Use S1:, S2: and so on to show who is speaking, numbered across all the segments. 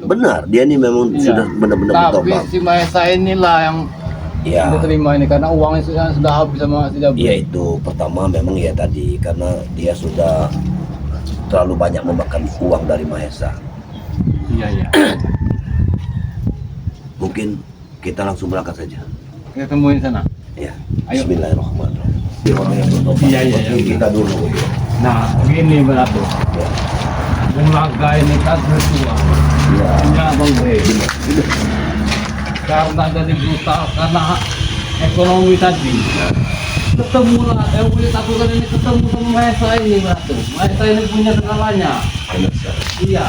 S1: Benar, dia ini memang sudah benar-benar
S2: Tapi
S1: bertobat.
S2: si Mahesa inilah yang
S1: Ya,
S2: diterima ini karena uangnya sudah habis sama si Jabri.
S1: ya itu pertama memang ya tadi karena dia sudah terlalu banyak memakan uang dari Mahesa.
S2: Iya.
S1: Mungkin kita langsung berangkat saja.
S2: Kita temuin sana.
S1: Ya,
S2: Ayo.
S1: Bismillahirrahmanirrahim. Dia orang yang bertobat.
S2: Iya.
S1: Seperti kita dulu.
S2: Nah, begini beratu.
S1: Ya.
S2: Bulaga ini kan bertua.
S1: Ya.
S2: Punya Bang Bre. Karena dari brutal, karena ekonomi tadi. Ketemu lah, yang boleh takutkan ini ketemu sama Mahesa ini beratu. Mahesa ini punya segalanya.
S1: Benar sekali.
S2: Iya.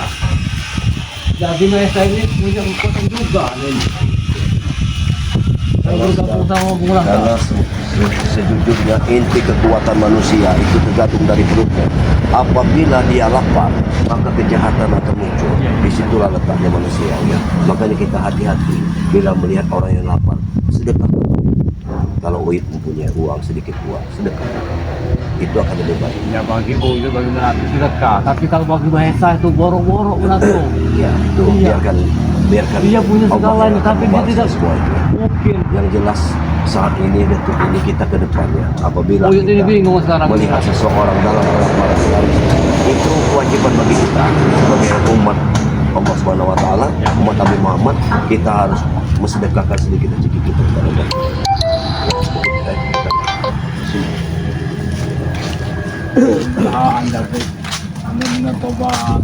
S2: Jadi Mahesa ini punya kekuatan juga ini. Saya bergabung sama Bulaga.
S1: Karena sejujurnya inti kekuatan manusia itu tergantung dari perutnya. Apabila dia lapar, maka kejahatan akan muncul. Disitulah letaknya manusia. Ya. Makanya kita hati-hati bila melihat orang yang lapar, sedekah. Kalau Uip mempunyai uang sedikit uang, sedekah. Itu akan lebih baik.
S2: Ya bagi itu bagi Melati sedekah. Tapi kalau bagi Mahesa itu borok-borok Melati.
S1: Iya, itu
S2: Iya.
S1: biarkan.
S2: Dia punya
S1: Allah
S2: segalanya,
S1: yang akan
S2: tapi dia
S1: membalas
S2: tidak
S1: semua itu.
S2: mungkin.
S1: Yang jelas saat ini detik ini kita ke depannya. Apabila
S2: Oh, ini
S1: kita
S2: bingung sekarang.
S1: melihat seseorang dalam kelaparan itu kewajiban bagi kita sebagai umat Allah Subhanahu Wa Taala, umat Nabi Muhammad, kita harus mensedekahkan sedikit rezeki kita kepada Allah.
S2: Anda benar tobat.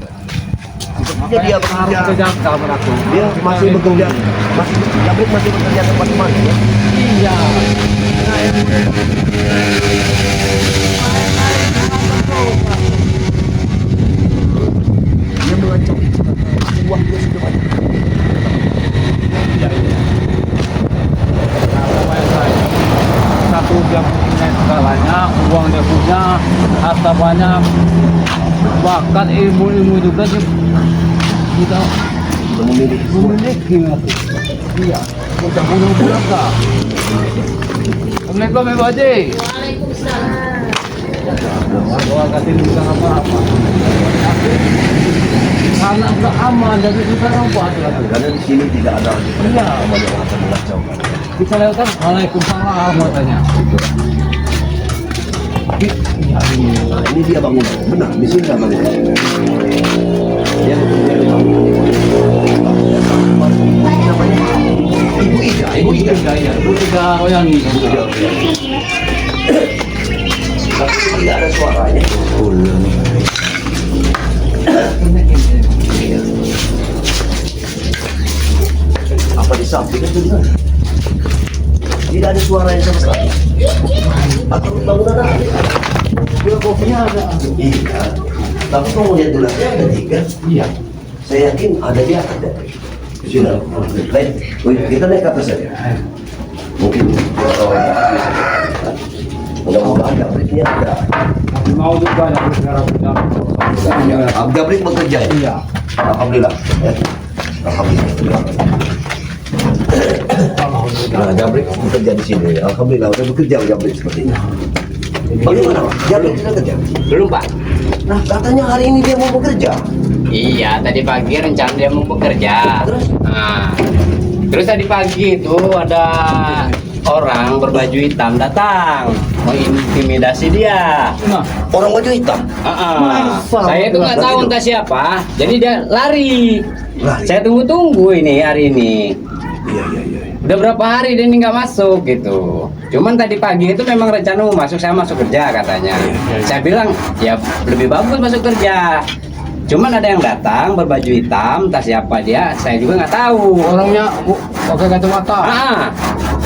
S1: Dia bekerja.
S2: Harus kejaga beratu.
S1: Dia masih bekerja, masih bekerja tepat-tepat. Ya?
S2: Iya.
S1: Dia mengancam uang dia sudah banyak.
S2: Satu dia punya segalanya, uang dia punya, harta banyak, bahkan ilmu juga dia kita memiliki nanti. Iya, kita punya Bulaga. Assalamualaikum Ibu Haji. Waalaikumsalam. Kasih bukan apa-apa. Karena udah aman, jadi kita rampas lagi.
S1: Karena di sini tidak ada lagi
S2: Iya.
S1: yang akan mengacaukan.
S2: Kita lewatkan Waalaikumsalam katanya. Iya ini.
S1: Nah, ini dia bangun. Benar, di sini dia bangun. Dia bekerja di bangunan. Namanya Ibu Ida. Ibu Ida.
S2: Ya. Ibu Ida Royani.
S1: Tapi tidak ada suaranya. Iya. Apa di samping itu gimana? Tidak ada suaranya sama sekali. Atau bangunan apa?
S2: Dia kopinya ada.
S1: Iya. Tapi kalau lihat gelasnya ada 3.
S2: Iya.
S1: Saya yakin ada di atas ya. Sudah. Baik, kita naik ke atas saja. Mungkin mudah-mudahan Gabriknya ada.
S2: Tapi mau juga ada sekarang sudah.
S1: Gabrik bekerja ya?
S2: Iya.
S1: Alhamdulillah. Ya. Alhamdulillah. Nah, Gabrik bekerja di sini. Alhamdulillah, udah bekerja Gabrik sepertinya. Bagaimana, Pak? Gabrik sudah kerja?
S3: Belum Pak.
S1: Nah, katanya hari ini dia mau bekerja.
S3: Iya, tadi pagi rencana dia mau bekerja.
S1: Terus?
S3: Nah, terus tadi pagi itu ada orang berbaju hitam datang mengintimidasi dia.
S2: Nah,
S1: Orang baju hitam.
S2: Masa?
S3: Saya itu nggak tahu entah siapa. Jadi dia lari.
S1: Lari?
S3: Saya tunggu-tunggu ini hari ini.
S1: Iya.
S3: Udah berapa hari dia ini nggak masuk gitu. Cuman tadi pagi itu memang rencana mau masuk, saya masuk kerja katanya. Saya bilang ya lebih bagus masuk kerja. Cuman ada yang datang berbaju hitam, entah siapa dia, saya juga nggak tahu.
S2: orangnya pakai kacamata.
S3: Ah,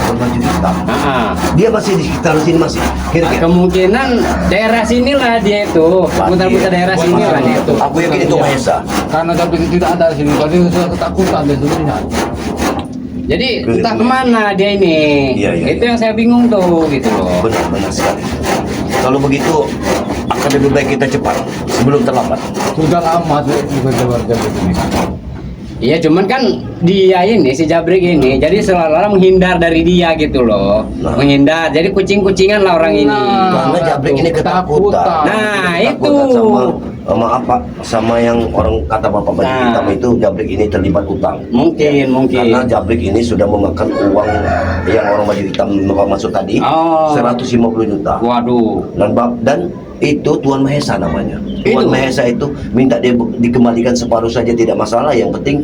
S1: Orang baju hitam.
S3: ah.
S1: Dia masih di sekitar sini masih. Kira-kira.
S3: Kemungkinan daerah sinilah dia itu, putar-putar daerah sinilah dia itu.
S1: Aku yakin itu Mahesa.
S2: Karena tapi tidak ada di sini. Tadi sudah ketakutan dia sebenarnya.
S3: Jadi entah kemana dia ini.
S1: Iya.
S3: Itu yang saya bingung tuh gitu loh.
S1: Benar sekali. Kalau begitu akan lebih baik kita cepat sebelum terlambat.
S2: Sudah lama juga keluarga di sini.
S3: Iya, cuman kan dia ini si Jabrik ini jadi selalu menghindar dari dia gitu loh.
S1: Nah.
S3: Menghindar. Jadi kucing-kucingan lah orang ini.
S1: Karena Jabrik ini ketakutan.
S3: Nah,
S1: Ketakutan
S3: itu.
S1: sama apa? Sama yang orang kata Bapak Baju
S3: Nah.
S1: Hitam itu Jabrik ini terlibat utang.
S3: Mungkin.
S1: Karena Jabrik ini sudah memakan uang yang orang baju hitam masuk tadi,
S3: Oh.
S1: 150 juta.
S3: Waduh.
S1: Dan itu Tuan Mahesa namanya. Tuan
S3: Itu.
S1: Mahesa itu minta dia dikembalikan separuh saja tidak masalah. Yang penting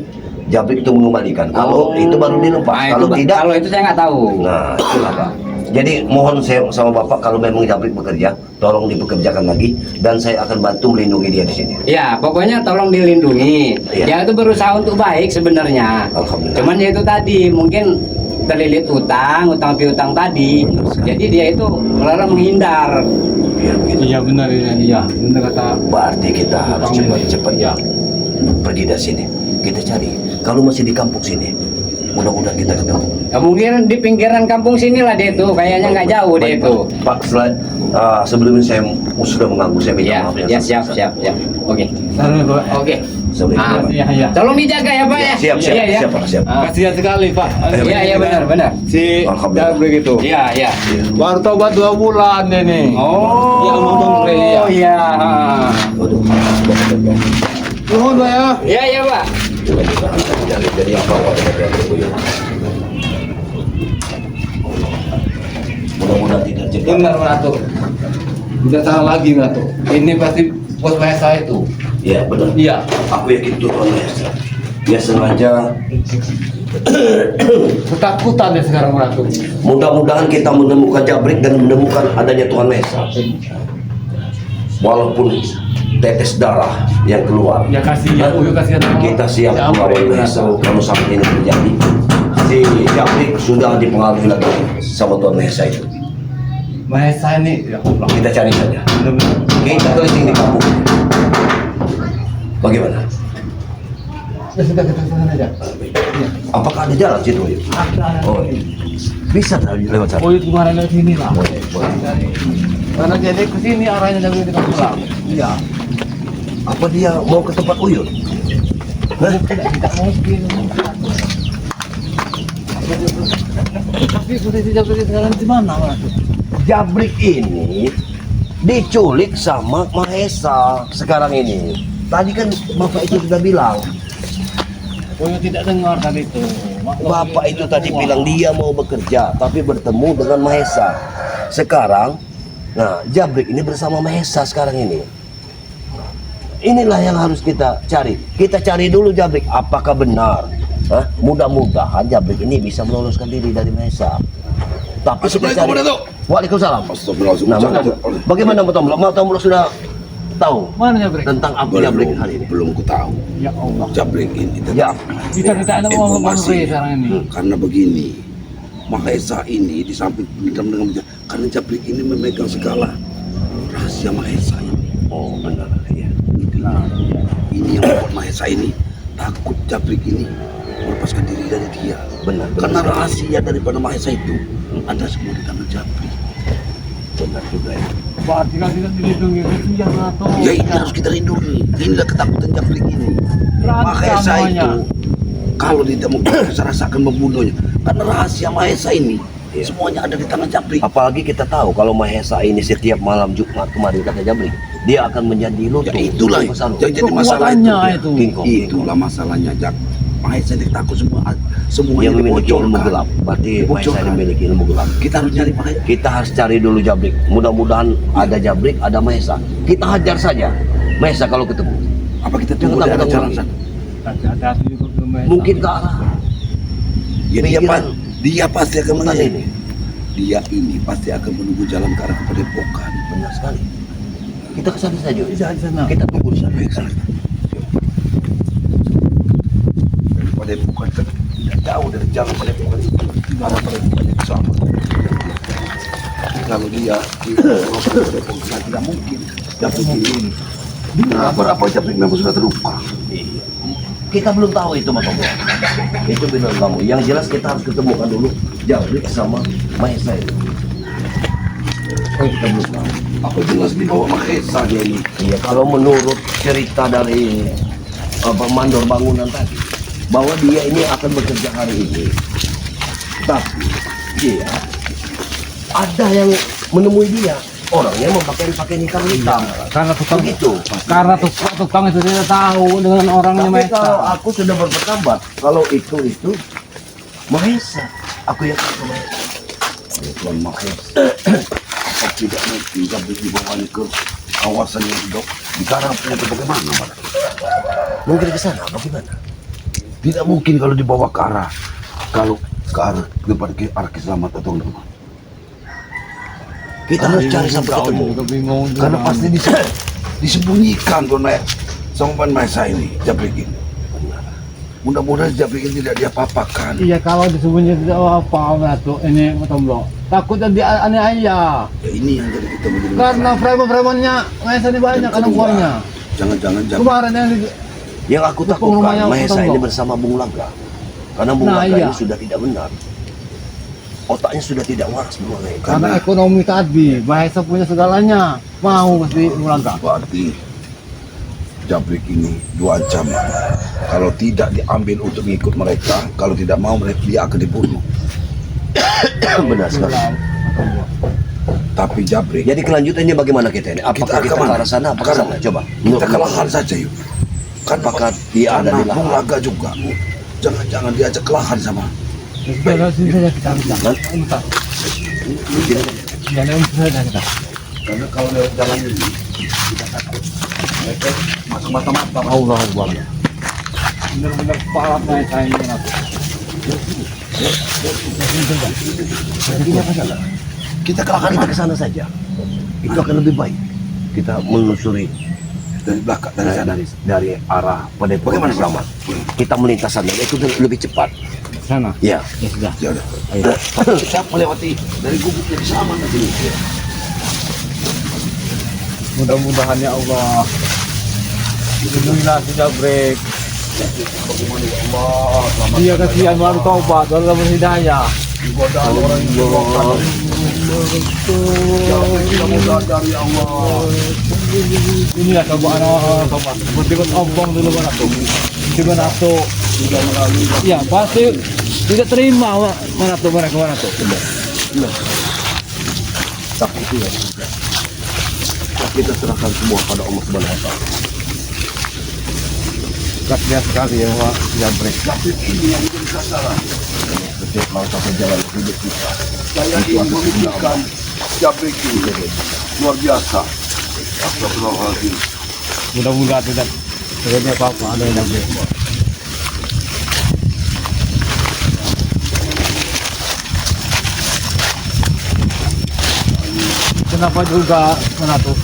S1: Jabrik itu mengembalikan. Kalau itu baru dilepas.
S3: Nah,
S1: Kalau tidak,
S3: kalau itu saya nggak tahu.
S1: nah itulah Pak. Jadi mohon saya sama Bapak kalau memang Jabrik bekerja, tolong dipekerjakan lagi dan saya akan bantu melindungi dia di sini.
S3: Ya, pokoknya tolong dilindungi.
S1: Iya.
S3: Dia itu berusaha untuk baik sebenarnya.
S1: Alhamdulillah.
S3: Cuman ya itu tadi mungkin terlilit utang piutang tadi.
S1: Benar sekali.
S3: Jadi dia itu malah menghindar.
S1: Biar begitu.
S2: Iya benar ini, iya benar kata.
S1: Berarti kita harus cepat-cepat
S2: Ya.
S1: pergi dari sini. Kita cari. Kalau masih di kampung sini, mudah-mudahan kita ketemu.
S3: Ya, mungkin di pinggiran kampung sini lah dia itu, kayaknya nggak jauh dia
S1: Baik,
S3: itu.
S1: Pak, sebelumnya saya sudah mengganggu, saya minta
S3: Ya,
S1: maaf
S3: ya siap. Oke. Oke. Ah,
S2: Iya, iya.
S3: tolong dijaga ya Pak ya.
S1: Siap,
S3: Iya, ya.
S1: siap, Pak, siap.
S3: Ah.
S2: Kasihan sekali Pak.
S3: Iya, benar.
S2: Si
S1: Alhamdulillah.
S2: Jabrik itu.
S3: Iya.
S2: Baru tobat 2 bulan ini.
S3: Oh.
S2: Iya, ngomong ya.
S3: Iya.
S1: Waduh,
S2: Nuhun Pak ya.
S3: Iya, Pak.
S1: jadi apa mudah-mudahan tidak cegah.
S2: Benar Ratu. Udah tahan lagi Ratu. Ini pasti bos Mahesa itu.
S1: Ya benar.
S2: Iya.
S1: Aku yakin itu Tuhan Mahesa. Dia sengaja.
S2: Ketakutan ya sekarang Ratu.
S1: Mudah-mudahan kita menemukan Jabrik dan menemukan adanya Tuhan Mahesa. Walaupun tetes darah yang keluar.
S2: Ya kasihan, kasihan.
S1: Kita siap
S2: Ya,
S1: melawan
S2: ampun,
S1: Mahesa
S2: Ratu.
S1: kalau sampai ini terjadi. Si Jabrik sudah dipengaruhi lagi sama Tuhan Mahesa itu.
S2: Mahesa ini ya Allah.
S1: Kita cari saja.
S2: Benar-benar.
S1: Kita keliling di kampung. Bagaimana?
S2: Ya sudah kita sana aja.
S1: Apakah ada jalan situ? Oh, iya. Bisa tadi lewat sana.
S2: Oh itu kemarin dari sini lah.
S1: Boleh.
S2: Karena jadi ke sini arahnya dari kita pulang. Iya.
S1: Apa dia mau ke tempat Uyun? Hah?
S2: Tidak mungkin. Tapi posisi Jabrik sekarang di mana Ratu?
S1: Jabrik ini diculik sama Mahesa sekarang ini. Tadi kan Bapak itu sudah bilang.
S2: Oh ya tidak dengar tadi itu.
S1: Bapak itu tadi bilang dia mau bekerja tapi bertemu dengan Mahesa. Sekarang, nah Jabrik ini bersama Mahesa sekarang ini. Inilah yang harus kita cari. Kita cari dulu Jabrik, apakah benar? Hah? Mudah-mudahan Jabrik ini bisa meloloskan diri dari Mahesa. Tapi kita cari. Waalaikumsalam. Nah, bagaimana Mbak Tombol sudah tahu
S2: Mana Jabrik?
S1: tentang apa Jabrik hari ini?
S4: Belum ku tahu
S2: Ya Allah.
S4: Jabrik ini
S1: Ya,
S2: Kita ada mau
S4: informasi
S2: sekarang ini.
S4: karena begini, Mahesa ini di samping dengan karena Jabrik ini memegang segala rahasia Mahesa ini.
S1: oh benar ya.
S4: Nah, ini yang membuat Mahesa ini takut Jabrik ini melepaskan diri dari dia.
S1: Benar,
S4: Karena
S1: benar.
S4: rahasia daripada Mahesa itu ada semua di tangan Jabrik.
S1: Benar juga ya.
S2: Berarti kan tidak dilindungi senjata atau
S4: Ya ini harus kita lindungi. Inilah ketakutan Jabrik ini.
S2: Rahasia
S4: Mahesa
S2: namanya.
S4: itu kalau ditemukan bisa rasakan membunuhnya. Karena rahasia Mahesa ini
S1: Iya.
S4: semuanya ada di tangan Jabrik.
S1: Apalagi kita tahu kalau Mahesa ini setiap malam Jumat kemarin kata Jabrik, dia akan menjadi lutung.
S4: Ya itulah
S1: Besar.
S4: yang jadi masalah
S2: Kekuatannya
S4: itu.
S2: itu.
S1: King Kong.
S4: Itulah masalahnya Jak. Mahesa ini takut semuanya
S1: Yang memiliki ilmu
S4: dibocorkan.
S1: gelap. Berarti Mahesa
S4: Dibocorkan.
S1: ini memiliki ilmu gelap.
S4: Kita harus cari Mahesa.
S1: Kita harus cari dulu Jabrik. Mudah-mudahan ada Jabrik, ada Mahesa. Kita hajar saja Mahesa kalau ketemu.
S4: Apa kita
S1: Jangan
S4: tunggu di arah
S1: takut
S4: jalan
S1: lagi.
S4: sana?
S2: hati-hati juga ke Mahesa.
S1: Mungkin ke arah
S4: Ya,
S1: Pikiran.
S4: dia pasti akan
S1: hutan
S4: menanya.
S1: ini.
S4: Dia ini pasti akan menunggu jalan ke arah Padepokan.
S1: Benar sekali. Kita ke sana saja.
S2: Bisa di sana.
S1: Kita tunggu di sana.
S4: Baik, sana. Dari Padepokan kan tidak jauh dari jalan Padepokan. Arah Padepokan itu sama. Kalau dia di Padepokan tidak mungkin. Jabrik ini. Nah, berapa Jabrik memang sudah terluka.
S1: Iya. Kita belum tahu itu Mas Tombol. Itu benar kamu. Yang jelas kita harus ketemukan dulu Jabrik sama Mahesa itu. Kita belum tahu.
S4: Apa jelas dibawa Mahesa dia ini?
S1: Iya, kalau menurut cerita dari mandor bangunan tadi, bahwa dia ini akan bekerja hari ini. Tapi dia ada yang menemui dia, orangnya memakai pakaian hitam-hitam.
S2: Karena tukang
S1: Begitu.
S2: karena tukang itu tidak tahu dengan orangnya
S1: Tapi
S2: Mahesa.
S1: kalau aku sudah berpendapat kalau itu Mahesa, aku yakin itu Mahesa.
S4: Tuan Mahesa. Apa tidak mungkin Jabrik dibawa ke kawasan yang hidup di Karapnya atau bagaimana? Pak?
S1: Mungkin ke sana, bagaimana?
S4: Tidak mungkin kalau dibawa ke arah depan ke arah Kisamat atau enggak.
S1: Kita harus cari sampai ketemu.
S2: Bingung.
S4: Karena pasti disembunyikan Tuan Mahesa sama Tuan Mahesa ini Jabrik ini. Mudah-mudahan Jabrik ini tidak diapa-apakan.
S2: Iya, kalau disembunyi tidak apa tuh ini Tomblo. Takut jadi aneh aja.
S4: Ya ini yang jadi kita menjadi
S2: Karena preman-premannya Mahesa ini banyak karena buahnya.
S4: Jangan-jangan
S2: Kemarin yang
S1: Yang aku takutkan
S2: rumahnya
S1: Mahesa
S2: Tomblo.
S1: ini bersama Bung Laga. Karena Bung
S2: Nah,
S1: Laga
S2: iya.
S1: ini sudah tidak benar. Otaknya sudah tidak waras Bung Laga.
S2: karena ekonomi tadi, Mahesa punya segalanya. Mau mesti mulangkah.
S4: berarti Jabrik ini dua ancaman. Kalau tidak diambil untuk mengikut mereka, kalau tidak mau mereka dia akan dibunuh.
S1: Benar sekali.
S4: Tapi Jabrik
S1: Jadi kelanjutannya bagaimana kita ini? Apakah kita, ke
S4: kemana?
S1: arah sana? Apa ke
S4: Sekarang
S1: sana? Coba.
S4: kita kelahan saja yuk. Kan
S1: Apakah dia ada di
S4: Bung
S1: lahan?
S4: Laga juga. Jangan diajak kelahan sama.
S2: Sudah sini saja kita minta. Minta. Jangan saja kita.
S4: Karena kalau lewat jalan ini kita kata mereka masuk mata-mata.
S2: Allah Akbar. Benar-benar kepala Mahesa ini.
S4: Kita kelahan
S1: Kita ke sana saja. Itu akan lebih baik. Kita menelusuri
S4: dari belakang dari sana.
S1: dari arah Padepokan
S4: Bagaimana
S1: Selamat. Kita melintas sana. Itu lebih cepat.
S2: Sana.
S1: Ya.
S2: Ya sudah.
S4: Ya udah. Siapa melewati dari gubuk yang sama nanti.
S2: Mudah-mudahan ya Allah. Lindungilah si Jabrik.
S4: Bagaimana ya Allah, selamat
S2: Dia kasihan baru taubat, baru dapat hidayah.
S4: ibadah orang yang berdoa. Kita mudah dari Allah.
S2: Inilah cobaan orang taubat. Seperti kan ombong dulu mana tuh. Di mana tuh.
S4: Sudah melalui
S2: Ya pasti tidak terima mana tuh mereka mana tuh.
S1: Tapi itu ya. Kita serahkan semua pada Allah Subhanahu wa taala.
S2: Kasihan sekali ya Pak Jabrik.
S4: Jabrik ini yang menjadi sasaran.
S1: Setiap langkah perjalanan hidup kita.
S4: Saya ingin memimpikan Jabrik ini luar biasa. Astagfirullahaladzim.
S2: Mudah-mudahan tidak terjadi apa-apa ada yang Jabrik. Kenapa juga mana tuh?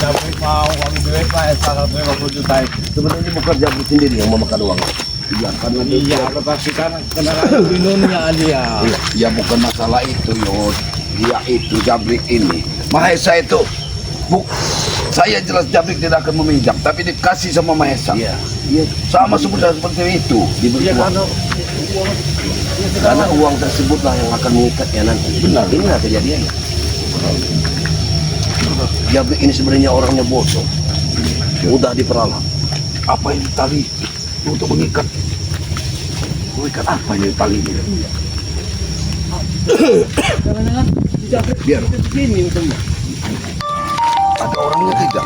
S2: Jabrik mau kami duit Pak Esa 150 juta itu.
S1: Sebenarnya bukan Jabrik sendiri yang memakan uang.
S4: Iya, karena
S2: Iya, tetapi kan kendaraan binunnya dia.
S4: ya bukan masalah itu, Yod. Dia itu Jabrik ini. Mahesa itu saya jelas Jabrik tidak akan meminjam, tapi dikasih sama Mahesa.
S1: Iya. Iya.
S4: Sama seperti itu.
S1: Diberi
S2: Iya,
S1: uang. Karena uang tersebutlah yang akan mengikatnya nanti.
S4: Benar.
S1: Inilah kejadiannya. Jabrik ini sebenarnya orangnya bodoh. Mudah diperalat.
S4: Apa ini tali untuk mengikat? Mengikat apa ini tali ini?
S2: Jangan-jangan Jabrik
S4: Biar
S2: begini semua.
S4: ada orangnya tidak.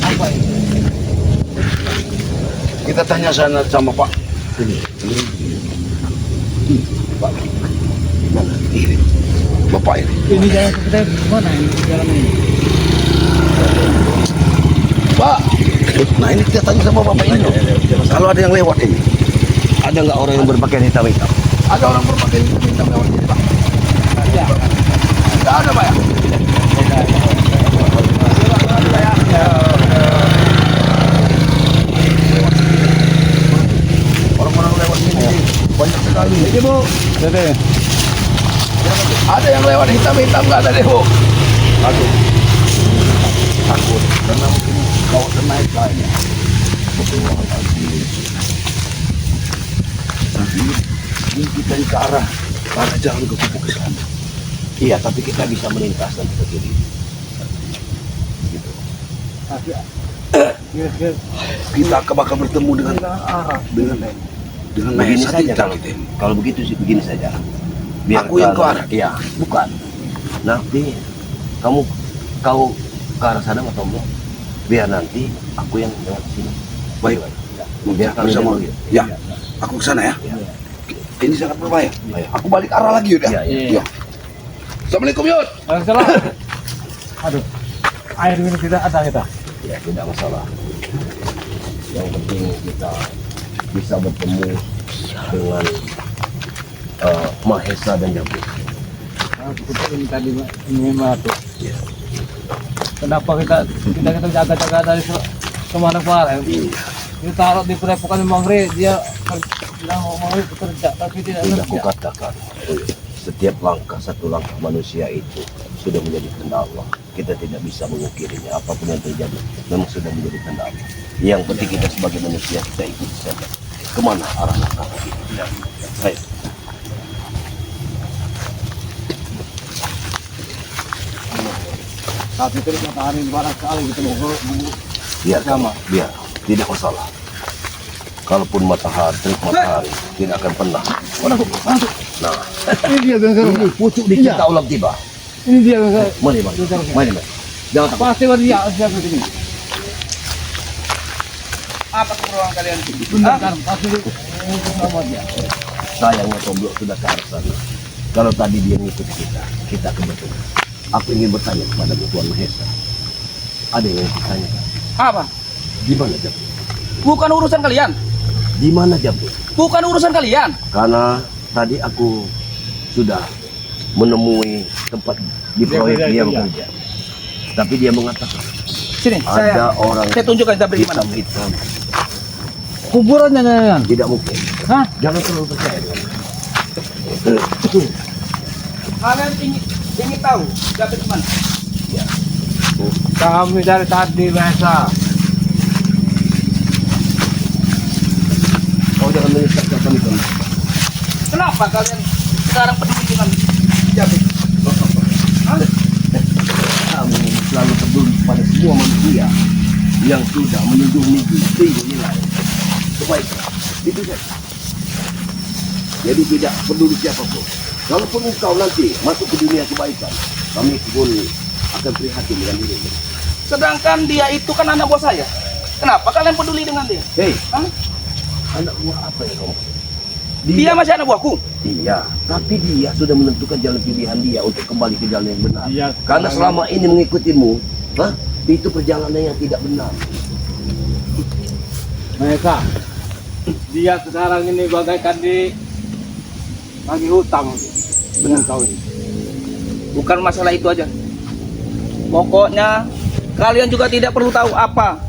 S2: Apa ini?
S4: Kita tanya sana sama Pak. Pak. Mana? Ini. Bapak ini.
S2: Ini jalan kita mana ini jalan ini?
S4: Pak. Nah ini kita tanya sama Bapak ini.
S1: Kalau ada yang lewat ini, ada nggak orang yang berpakaian hitam-hitam?
S4: Ada orang berpakaian hitam lewat sini, Pak.
S2: Ada.
S4: Tidak ada, Pak. Orang-orang lewat sini banyak sekali.
S2: Ini Bu. Dede.
S4: Ada yang lewat hitam-hitam nggak ada deh, Bu. Aduh. Takut karena mungkin kau naik kayaknya. Ini kita ke arah jalan ke Kupu ke sana.
S1: Iya, tapi kita bisa melintas dan ke kiri.
S2: Tapi
S4: Kita akan bakal bertemu dengan
S1: Begini
S4: Mahesa
S1: saja
S4: Tingkang
S1: kalau,
S4: itu.
S1: kalau begitu sih begini saja.
S4: Aku yang
S1: kalau-
S4: ke arah?
S1: Iya, bukan. Nanti kau ke arah sana atau enggak? Biar nanti aku yang lewat sini.
S4: Baik.
S1: Ya.
S4: Mungkin
S1: Biar kalian
S4: bersama.
S1: dulu.
S4: Ya, aku ke sana ya.
S1: Ya.
S4: Ini sangat berbahaya.
S1: Ayo.
S4: Aku balik arah lagi udah.
S1: Ya,
S2: ya.
S4: Ya. Assalamualaikum Yud.
S2: Salah. Aduh. Air minum tidak ada kita.
S1: Ya, tidak masalah. Yang penting kita bisa bertemu dengan Mahesa dan Jabrik.
S2: Kita ini tadi ini tuh.
S1: Ya.
S2: Kenapa kita jaga-jaga dari kemarin? Kita taruh di padepokan Bang Re, dia bilang mau bekerja tapi tidak
S1: Tidak
S2: kerja.
S1: kukatakan, setiap langkah satu langkah manusia itu sudah menjadi kehendak Allah. Kita tidak bisa mengukirinya. Apapun yang terjadi memang sudah menjadi kehendak Allah. Yang penting kita sebagai manusia kita ikuti saja. Kemana arah langkah kita? Ayo.
S2: Tapi terus matahari barat sekali gitu loh.
S1: Biar
S2: Sama.
S1: biar tidak masalah. Kalaupun matahari, terik matahari tidak akan pernah. Nah,
S2: Ini dia bengkel.
S1: ini pucuk di kita ulang tiba.
S2: Ini dia bengkel.
S1: Mari, mari, mari, mari. Jangan takut.
S2: Pasti dia siapa ini. Apa keperluan kalian? Benar kan? Pasti sama dia.
S1: Sayangnya Tomblo sudah ke arah sana. Kalau tadi dia ngikut kita akan bertemu. Aku ingin bertanya kepada Tuan Mahesa. Ada yang ingin ditanya.
S5: Apa?
S1: Di mana Jabrik?
S5: Bukan urusan kalian.
S1: Di mana Jabrik?
S5: Bukan urusan kalian.
S1: Karena tadi aku sudah menemui tempat di proyek dia bekerja. Tapi dia mengatakan
S5: Sini,
S1: ada orang
S5: saya tunjukkan Jabrik di mana.
S1: hitam-hitam.
S2: Kuburannya jangan.
S1: Tidak mungkin.
S2: Hah?
S1: Jangan terlalu percaya dengan
S5: Kalian ingin tahu Jabrik di mana?
S1: ya.
S2: Kami dari tadi biasa.
S1: Kau jangan menyesatkan kami.
S5: Kenapa kalian sekarang peduli dengan Jabrik?
S1: Kamu selalu peduli pada semua manusia yang sudah menunjuk-nunjuk nilai kebaikan. Itu saja. Jadi tidak peduli siapapun. Kalaupun engkau nanti masuk ke dunia kebaikan, kami pun akan prihatin dengan dirimu.
S5: Sedangkan dia itu kan anak buah saya. Kenapa kalian peduli dengan dia?
S1: Hei,
S5: Hah?
S1: anak buah apa yang kamu?
S5: Dia masih anak buahku.
S1: Iya, tapi dia sudah menentukan jalan pilihan dia untuk kembali ke jalan yang benar.
S2: Iya,
S1: Karena
S2: sekarang-
S1: selama ini mengikutimu, itu perjalanan yang tidak benar.
S2: Mereka. Dia sekarang ini bagaikan lagi hutang dengan kau ini.
S5: Bukan masalah itu aja. Pokoknya kalian juga tidak perlu tahu apa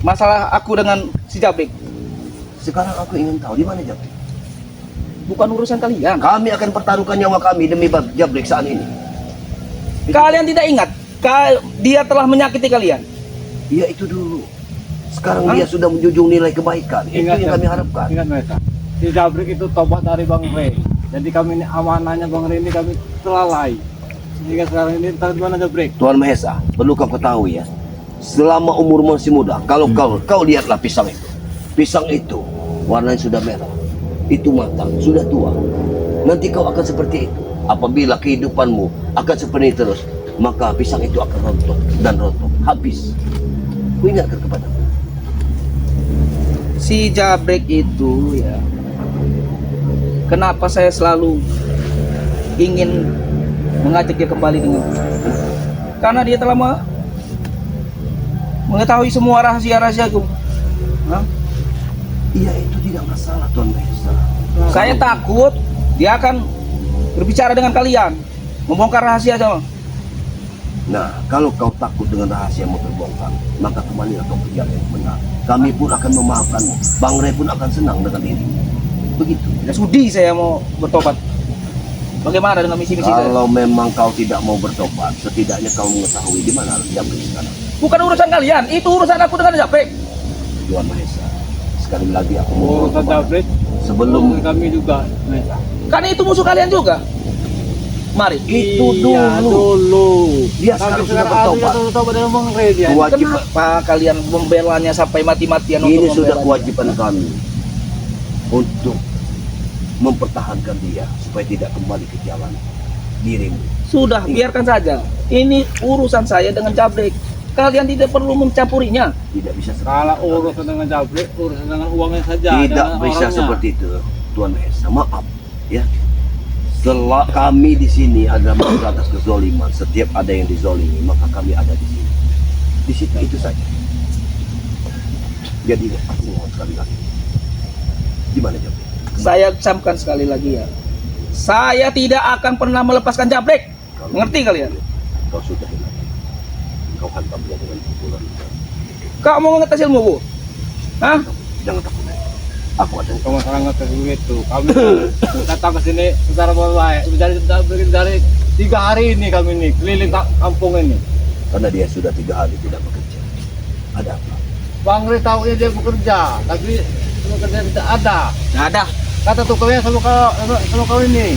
S5: masalah aku dengan si Jabrik.
S1: Sekarang aku ingin tahu di mana Jabrik.
S5: Bukan urusan kalian.
S1: Kami akan pertaruhkan nyawa kami demi Jabrik saat ini.
S5: Kalian tidak ingat dia telah menyakiti kalian.
S1: Dia itu dulu. Sekarang
S5: Hah?
S1: dia sudah menjunjung nilai kebaikan. Itu yang kami harapkan.
S2: Ingat mereka. Si Jabrik itu tobat dari Bang Re. Jadi kami ini amanahnya Bang Re ini kami telalai. Sehingga sekarang ini entah di mana Jabrik.
S1: Tuan Mahesa, perlu kau ketahui ya. Selama umur masih muda, kalau kau lihatlah pisang itu. Pisang itu warnanya sudah merah. Itu matang, sudah tua. Nanti kau akan seperti itu. Apabila kehidupanmu akan seperti itu terus, maka pisang itu akan rontok dan rontok habis. Ku ingatkan kepadamu.
S5: Si Jabrik itu ya, kenapa saya selalu ingin mengajak dia kembali dengan, karena dia telah mengetahui semua rahasia-rahasiaku. Hah?
S1: Iya, itu tidak masalah Tuan Mahesa.
S5: Saya takut dia akan berbicara dengan kalian, membongkar rahasia sama.
S1: Nah, kalau kau takut dengan rahasiamu terbongkar, maka kembalilah kau ke jalan yang benar. Kami pun akan memaafkanmu. Bang Re pun akan senang dengan dirimu. Begitu.
S5: Tidak sudi saya mau bertobat. Bagaimana dengan misi-misi saya?
S1: Kalau memang kau tidak mau bertobat, setidaknya kau mengetahui di mana Jabrik sekarang.
S5: Bukan urusan kalian, itu urusan aku dengan Jabrik.
S1: Tuan Mahesa, sekali lagi aku mau
S2: Oh,
S1: bertobat.
S2: Jabrik.
S1: Sebelum
S2: Kami juga mereka.
S5: Karena itu musuh kalian juga. Mari.
S1: Itu
S2: Iya,
S1: dulu.
S2: dulu.
S1: Dia sekarang sudah bertobat.
S2: Bertobat dan Bang Red ya.
S1: Kewajiban
S5: Kenapa kalian membelanya sampai mati-matian
S1: ini
S5: untuk
S1: sudah
S5: membelanya?
S1: kewajiban kami untuk mempertahankan dia supaya tidak kembali ke jalan dirimu.
S5: Sudah, biarkan saja. Ini urusan saya dengan Jabrek. Kalian tidak perlu mencampurinya.
S1: Tidak bisa
S2: Kalau urusan dengan Jabrek, urusan dengan uangnya saja.
S1: tidak
S2: dengan
S1: bisa
S2: orangnya.
S1: seperti itu, Tuan Esa. Maaf, ya. Setelah kami di sini adalah atas kezoliman. Setiap ada yang dizolimi, maka kami ada di sini. Di situ itu saja. Jadi aku mau sekali lagi. Gimana Jabrek?
S5: Saya camkan sekali lagi ya. Saya tidak akan pernah melepaskan Jabrek. Mengerti kalian?
S1: Kau sudah hilang. Kau hantam dia dengan pukulan.
S5: Kau mau ngetes ilmu, Bu? Hah?
S1: Jangan takut. Aku ada.
S2: Kau masalah ngetes begitu. Kami datang ke sini secara baik. Dari 3 hari ini kami ini keliling kampung ini.
S1: Karena dia sudah 3 hari tidak bekerja. Ada apa?
S2: Bang Red tahu dia bekerja, tapi bekerja tidak ada.
S5: Nggak ada.
S2: Kata tukarnya sama kau ini.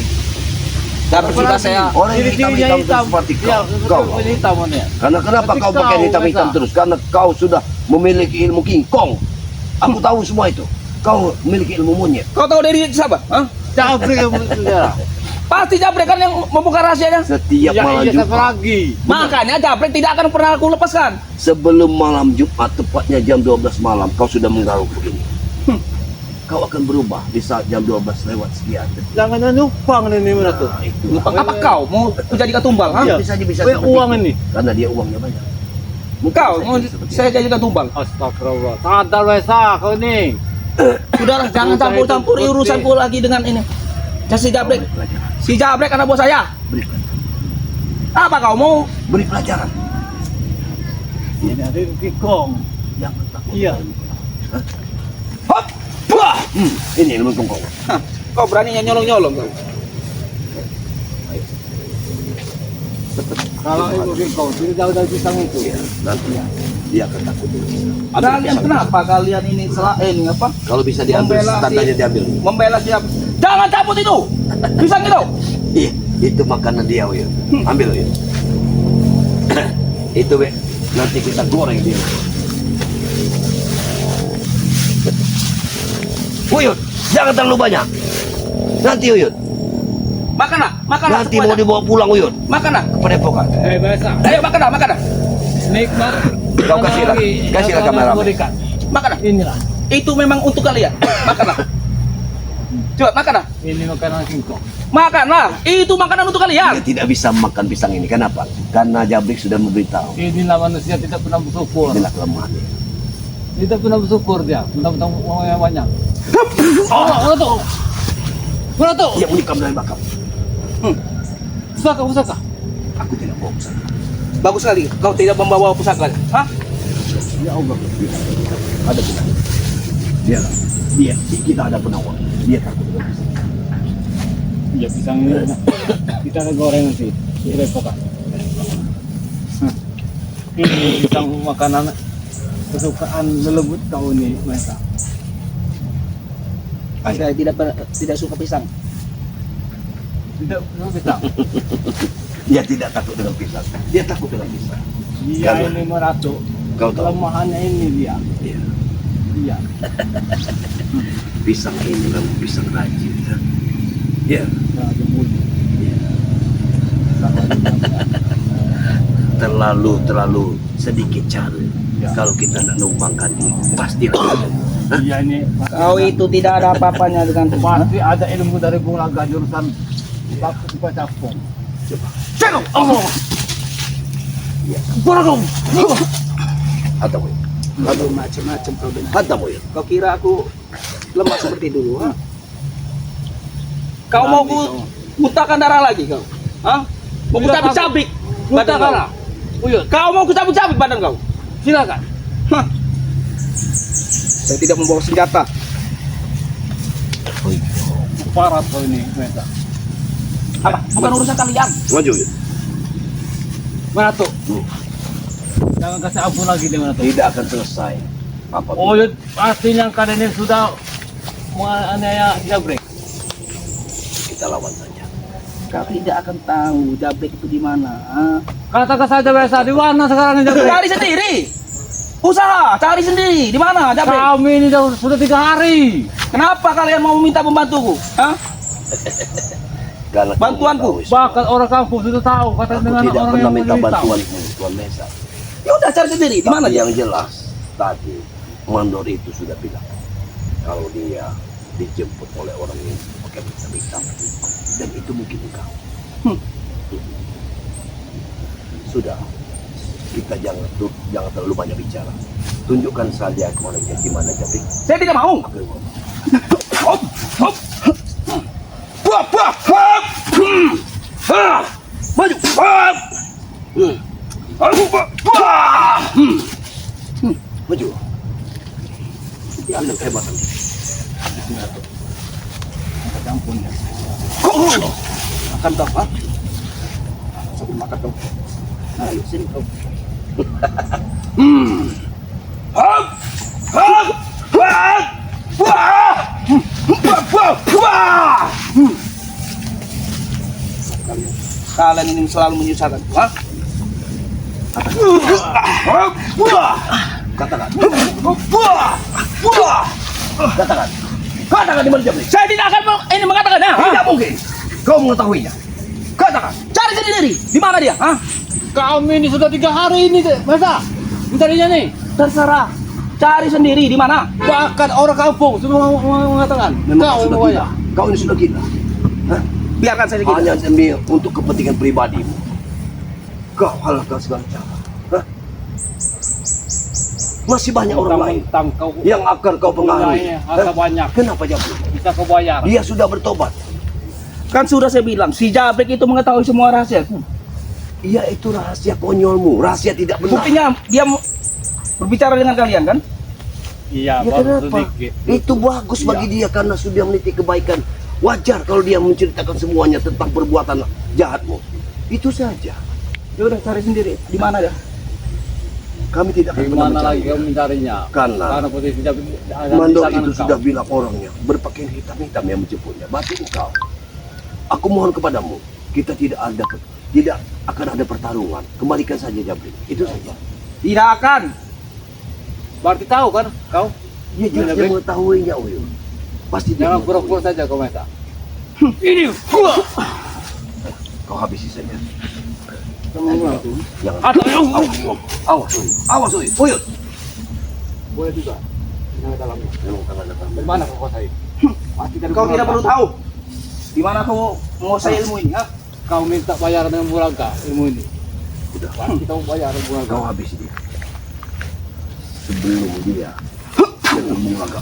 S5: Jabrek sudah saya.
S1: Orang yang hitam-hitam seperti
S2: Iya,
S1: kau.
S2: seperti hitam ya.
S1: Karena kenapa
S2: Seperti
S1: kau pakai
S2: kau,
S1: hitam-hitam
S2: Esa.
S1: terus? Karena kau sudah memiliki ilmu King Kong. Aku tahu semua itu. Kau memiliki ilmu monyet.
S5: Kau tahu dari siapa? Hah?
S2: Jabrek yang bekerja.
S5: Pasti Jabrek kan yang membuka rahasianya.
S1: Setiap malam
S2: Iya, satu
S1: Jumat.
S2: lagi.
S5: Makanya Jabrek tidak akan pernah aku lepaskan.
S1: Sebelum malam Jumat, tepatnya jam 12 malam, kau sudah menggaruk begini. Kau akan berubah di saat jam 12 lewat sekian.
S2: Jangan nyupang ini mana tuh.
S1: Nah, itu.
S5: Apa kau mau menjadi katumbal? Hah?
S2: Iya.
S1: Bisa aja bisa
S2: Weh,
S1: seperti
S2: uang
S1: itu.
S2: ini.
S1: Karena dia uangnya banyak. Mungkin
S5: Kau
S1: bisa
S5: mau
S1: jadi seperti
S5: saya jadikan tumbal?
S2: Astagfirullah. Sadar Wesa kau ini.
S5: Sudahlah, jangan campur-campur urusanku lagi dengan ini. Dan si
S1: itu. Kau
S5: Jabrek,
S1: beri pelajaran.
S5: si Jabrek anak buah saya.
S1: Beri pelajaran.
S5: Apa kau mau?
S1: Beri pelajaran.
S2: Ini ada Kikong.
S1: Jangan takut.
S2: Iya.
S1: Hah? Hop! Wah! Ini ilmu King Kong.
S5: Hah, kau beraninya nyolong-nyolong kau.
S2: Kalau ibu Kikong, tidak jauh dari pisang itu.
S1: Iya, nanti dia akan takut. Ambil
S5: Kalian
S1: pisang.
S5: kenapa kalian ini ini apa?
S1: Kalau bisa diambil,
S5: Membela
S1: tandanya
S5: si-
S1: diambil.
S5: Membela siap. Jangan cabut itu. Pisang itu.
S1: Iya, itu makanan dia, Uyun. Ambil, Uyun. Itu, Be. Nanti kita goreng dia. Uyun, jangan terlalu banyak. Nanti, Uyun.
S5: Makanlah, makanlah
S1: Nanti mau
S5: semuanya.
S1: dibawa pulang, Uyun.
S5: Makanlah.
S1: Ke padepokan.
S2: Biasa.
S5: Ayo makanlah, makanlah.
S2: Nikmat.
S1: Kau kasihlah kamera.
S5: Makanlah.
S2: Inilah.
S5: Itu memang untuk kalian. Makanlah. Coba makanlah.
S2: Ini makanan Kikong.
S5: Makanlah. Itu makanan untuk
S1: Dia
S5: kalian.
S1: tidak bisa makan pisang ini. Kenapa? Karena Jabrek sudah memberitahu.
S2: Inilah manusia tidak pernah bersyukur.
S1: Inilah kelemahan dia.
S2: Tidak pernah bersyukur dia. Mentang-mentang uang yang banyak. Oh, mana tuh? Mana tuh?
S1: Dia unikam dari bakam.
S2: Pusaka, pusaka.
S1: Aku tidak mau ke sana.
S5: Bagus sekali. Kau tidak membawa pusaka. Hah?
S2: Ya Allah.
S1: Ada penawar. Dia, kita ada penawar. Dia takut dengan pisang.
S2: Ya pisang ini kita ada goreng nanti di repokan. Ini pisang makanan kesukaan lelembut kau ini mereka.
S5: Saya tidak suka pisang.
S2: Tidak pisang.
S1: Dia tidak takut dengan pisang. Dia takut dengan pisang.
S2: Dia
S1: Karena-
S2: ini meratu.
S1: Kau tahu?
S2: Kelemahannya ini dia.
S1: Iya.
S2: Iya.
S1: Pisang ini memang pisang rajin. Kan? Ya,
S2: Ada bunyi.
S1: terlalu sedikit cara.
S2: Ya.
S1: Kalau kita nak numpangkan dia, pasti ada.
S2: Iya ini.
S5: Kau itu tidak ada apa-apanya dengan
S2: Pasti ada ilmu dari Bung Laga jurusan capung.
S1: Coba.
S5: Cekok. Oh.
S1: Iya.
S5: Borong.
S1: Atau ya.
S5: Aduh, macam-macam kau dengar.
S1: Atau ya.
S5: Kau kira aku lemah seperti dulu? Ha? Kau mau muntahkan darah lagi kau? Hah? Mau ku
S2: Tidak,
S5: cabik-cabik badan kau?
S2: Muntahkanlah. Uyut,
S5: Kau mau ku cabik-cabik badan kau?
S2: silakan.
S5: Hah? Saya tidak membawa senjata.
S2: Parat kau ini mereka.
S5: Apa? Bukan urusan kalian.
S1: Maju ya.
S2: Mana tuh? Jangan kasih ampun lagi dia mana tuh.
S1: Tidak akan selesai. Apa?
S2: Uyut, pastinya kalian ini sudah menganiaya Jabrek.
S1: Kita lawan saja.
S5: Kau tidak akan tahu Jabrik itu di mana. Ah.
S2: Katakan saja biasa, di mana sekarang ini Jabrik?
S5: Cari sendiri. Usaha, cari sendiri. Di mana Jabrik?
S2: Kami ini sudah 3 hari.
S5: Kenapa kalian mau minta pembantuku? Hah?
S1: Karena kamu
S5: Bantuanku,
S1: tahu, Ismail.
S2: Bahkan orang kampung sudah tahu. Kata
S1: Aku
S2: dengan
S1: tidak
S2: orang
S1: pernah
S2: yang
S1: minta
S2: menderita.
S1: bantuanmu, Tuan Mesa.
S5: Ya udah cari sendiri. Di mana
S1: Tapi
S5: dia?
S1: yang jelas tadi Mandor itu sudah bilang kalau dia dijemput oleh orang yang pakai hitam dan itu mungkin engkau. Sudah, kita jangan terlalu banyak bicara. Tunjukkan saja kemana dia, di mana Jabrik.
S5: Saya tidak mau.
S1: Aku mau.
S4: Hop, hop. Wah, wah, hop. Ah, maju. Hop. Aku, wah.
S1: Maju. Ambil kehebatan.
S5: Makan kau, ha? Saya makan kau. Ayo sini kau.
S4: Hop, hop, hop. Wah. Wah, wah, wah.
S5: Kalian ini selalu menyusahkan, ha?
S4: Hop, wah.
S1: Katakan,
S4: Wah, wah.
S1: katakan.
S4: Katakan di mana Jabrik?
S5: Saya tidak akan ini mengatakan, ha?
S1: Tidak mungkin. Kau mengetahuinya. Katakan.
S5: Cari sendiri. Di mana dia, ha?
S2: Kami ini sudah 3 hari ini, masa? Mencarinya nih.
S5: Terserah. Cari sendiri di mana?
S2: Bahkan orang kampung sudah mengatakan.
S1: Memang
S2: Kau
S1: sudah
S2: membawa.
S1: gila. Kau ini sudah gila. Hah?
S5: Biarkan saya gitu.
S1: Hanya demi untuk kepentingan pribadimu. Kau halangkan segala cara. Hah? Masih banyak orang lain
S2: Mentang kau
S1: yang akan kau pengaruhi.
S2: harta
S1: Hah?
S2: banyak.
S1: Kenapa Jabrik?
S2: Bisa kau bayar.
S1: Dia sudah bertobat.
S5: Kan sudah saya bilang, si Jabrik itu mengetahui semua rahasia.
S1: Iya, itu rahasia konyolmu. Rahasia tidak benar.
S5: Buktinya dia berbicara dengan kalian kan?
S2: Iya,
S1: Ya
S2: baru
S1: kenapa?
S2: sedikit.
S1: Itu bagus bagi dia karena sudah meniti kebaikan. Wajar kalau dia menceritakan semuanya tentang perbuatan jahatmu. Itu saja.
S5: Ya udah cari sendiri. Di mana dia?
S1: Kami tidak akan
S2: Di
S1: pernah
S2: mana lagi
S1: mencarinya.
S2: kau mencarinya?
S1: Karena
S2: posisi Jabrik ada di
S1: Mandor
S2: tangan
S1: itu
S2: kau.
S1: sudah bilang orangnya berpakaian hitam-hitam yang menjemputnya. Berarti engkau. Aku mohon kepadamu, kita tidak akan ada pertarungan. Kembalikan saja Jabrik. Itu saja.
S5: Tidak akan.
S2: Berarti tahu kan kau?
S1: Dia jelas
S2: Jabrik.
S1: yang mengetahuinya, Uyun. Pasti dia
S2: Jangan
S1: mengetahui.
S2: pura-pura saja kau Mesa.
S5: Ini.
S1: Kau habisi saja.
S2: Semua itu.
S1: Jangan.
S2: Atau
S1: Awas, Uyun. Awas, Uyun. Uyun.
S2: boleh juga. Yang dalamnya.
S1: Memang tangan datang.
S2: Dari mana kau kuasai? Pasti dari
S5: Kau tidak
S2: Buraga.
S5: perlu tahu. Di mana kau menguasai ilmu ini, ha?
S2: Kau minta bayaran dengan Buraga ilmu ini.
S1: Udah.
S2: Pasti kau bayar dengan Buraga.
S1: Kau habisi dia. Sebelum dia dengan mengagak.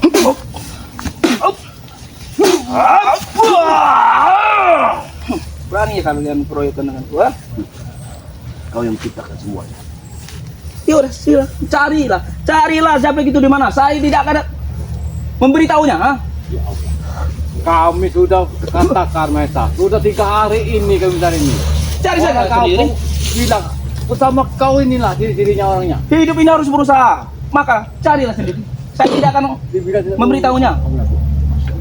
S5: Berani ya kalian proyekkan dengan gua?
S1: Kau yang menciptakan semuanya.
S5: Ya udah, sila, carilah Jabrik itu di mana. Saya tidak akan memberitahunya, ha?
S2: Kami sudah katakan Mesa, sudah 3 hari ini kami mencari ini.
S5: Cari saja
S2: Orang
S5: sendiri.
S2: kampung bilang bersama kau inilah dirinya orangnya.
S5: Hidup ini harus berusaha. Maka carilah sendiri. Saya tidak akan
S2: Dibilang tidak
S5: memberitahunya.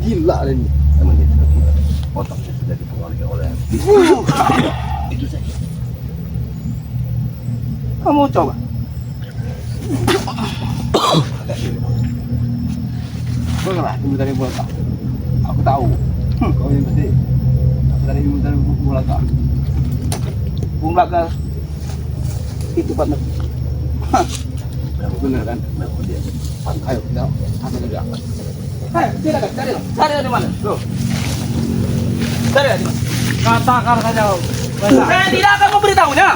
S2: Gila ini.
S1: Memang dia sudah gila. Otaknya sudah dipengaruhi oleh itu saja.
S5: Kamu coba.
S2: Baiklah, aku mencari Buraga. Aku tahu. Kau ini pasti. Aku tadi mencari Buraga.
S5: Bung Laga itu partner.
S2: Benar kan?
S1: Memang dia.
S2: Ayo kita ambil saja.
S5: Hei, silakan, carilah di mana? Loh. Carilah di mana?
S2: Katakan saja. Mesa.
S5: Saya tidak akan memberitahunya.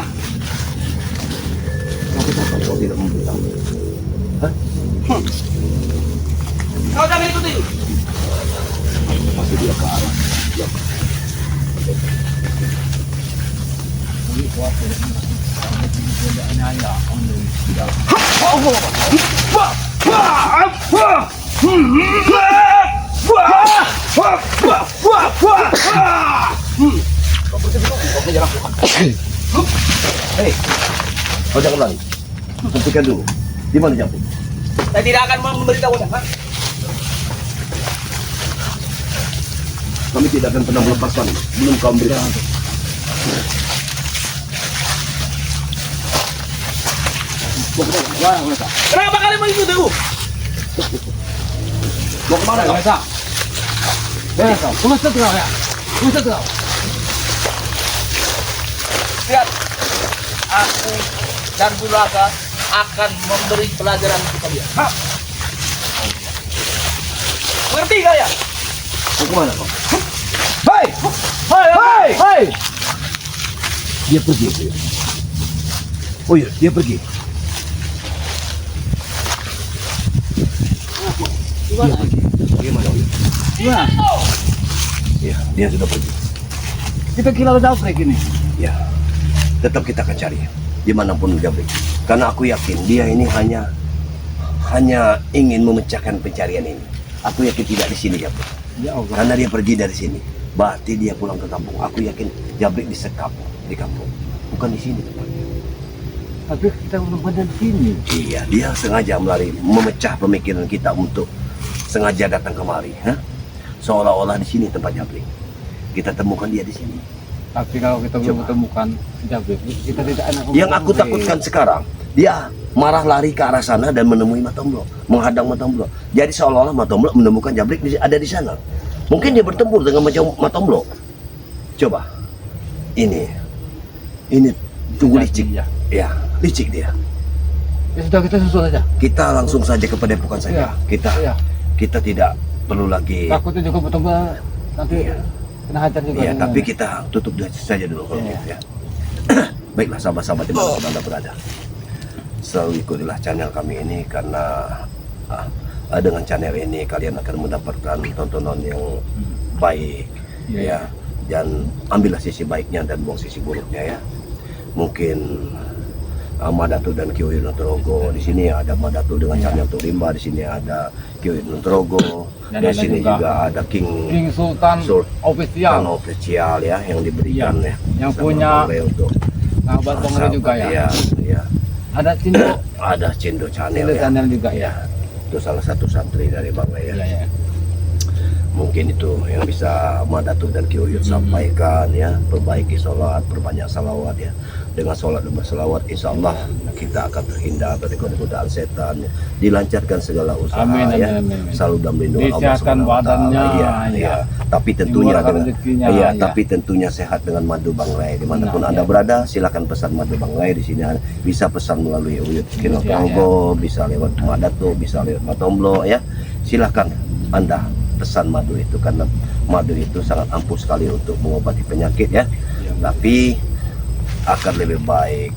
S1: Tapi kenapa kau tidak memberitahu?
S5: Kau jangan ikuti.
S1: Pasti dia ke arah. Dia Hei, kau jangan lari. Buktikan dulu. Di mana Jabrik?
S5: Saya tidak akan memberitahunya, ha?
S1: Kami tidak akan pernah melepaskan belum kau memberitahu.
S5: Kenapa kalian mengikuti aku?
S2: Mau kemana kau? Bisa. Kau ya.
S5: Lihat, aku dan Buraga akan memberi pelajaran kepada dia. Hah? Ngerti gak ya?
S1: Mau kemana kau?
S5: Hei! Hei! Hei!
S1: Dia pergi. Oh iya, dia pergi. Bagaimana?
S2: Gimana?
S1: Ya, dia sudah pergi.
S2: Kita kira udah break ini.
S1: Ya, tetap kita akan cari dimanapun Jabrik. Karena aku yakin dia ini hanya ingin memecahkan pencarian ini. Aku yakin tidak di sini Jabrik.
S2: Ya Allah.
S1: Karena dia pergi dari sini, berarti dia pulang ke kampung. Aku yakin Jabrik disekap di kampung, bukan di sini tempatnya.
S2: Tapi kita belum pada di sini.
S1: Iya, dia sengaja memecah pemikiran kita untuk sengaja datang kemari, seolah-olah di sini tempat Jabrik. Kita temukan dia di sini.
S2: Tapi kalau kita belum
S1: Coba.
S2: menemukan Jabrik, kita tidak enak.
S1: Yang aku takutkan sekarang, dia marah lari ke arah sana dan menemui Matomblo, menghadang Matomblo. Jadi seolah-olah Matomblo menemukan Jabrik ada di sana. Mungkin dia bertempur dengan Matomblo. Coba, ini tunggu licik. Ya, licik dia.
S2: Ya sudah, kita susul aja.
S1: Kita langsung saja ke padepokan saja.
S2: Iya.
S1: Kita tidak perlu lagi.
S2: Takutnya juga betul-betul nanti
S1: Iya.
S2: kena hajar juga.
S1: Ya,
S2: dengan-
S1: tapi kita tutup saja dulu kalau
S2: Iya.
S1: gitu ya. Baiklah sahabat-sahabat dimanapun Anda berada, selalu ikutilah channel kami ini karena dengan channel ini kalian akan mendapatkan tontonan yang baik,
S2: Iya.
S1: ya. Dan ambillah sisi baiknya dan buang sisi buruknya ya. Mungkin Madatu dan Kio Yunotrogo di sini ada Madatu dengan channel Turimba, di sini ada Kio Yunotrogo,
S2: Dan
S1: di
S2: ada
S1: sini
S2: juga
S1: juga ada King
S2: King Sultan
S1: Official
S2: official.
S1: ya yang diberikan ya.
S2: Yang
S1: sama
S2: punya
S1: Bang Ray untuk
S2: Sahabat Bang Ray juga ya.
S1: Iya.
S2: Ada Cindo,
S1: Ada Cindo Channel
S2: Cindo
S1: ya.
S2: channel juga ya.
S1: Itu salah satu santri dari Bang Ray ya.
S2: Iya ya.
S1: Mungkin itu yang bisa Madatu dan Kio Yud sampaikan ya. Perbaiki sholat, perbanyak salawat ya. Dengan sholat dan berselawat, insya Allah kita akan terhindar dari godaan setan, dilancarkan segala usaha
S2: Amin, amin,
S1: ya.
S2: amin, amin.
S1: Selalu dalam lindungan Allah
S2: Disehatkan
S1: Subhanahu wa Ta'ala.
S2: badannya,
S1: Iya,
S2: ya.
S1: iya. Tapi tentunya
S2: Dimurahkan
S1: dengan,
S2: rezekinya,
S1: iya,
S2: ya.
S1: tapi tentunya sehat dengan madu Bang Ray. Dimanapun
S2: Nah,
S1: Anda
S2: ya.
S1: berada, silakan pesan madu Bang Ray di sini. Bisa pesan melalui Uyut
S2: Ya,
S1: Kinotongo, bisa lewat Madatu, bisa lewat Matomblo ya. Silakan Anda pesan madu itu karena madu itu sangat ampuh sekali untuk mengobati penyakit ya. Tapi akan lebih baik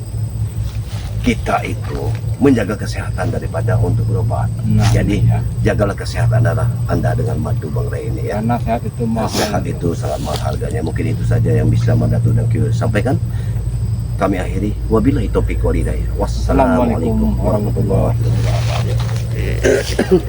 S1: kita itu menjaga kesehatan daripada untuk berobat.
S2: Nah,
S1: Jadi
S2: iya.
S1: jagalah kesehatan Anda dengan madu Bang Ray ini ya.
S2: Karena sehat itu mahal.
S1: Sehat itu sangat mahal harganya. Mungkin itu saja yang bisa Madatu dan Kio sampaikan. Kami akhiri. Wabillahi taufiq wal hidayah. Wassalamualaikum warahmatullahi wabarakatuh.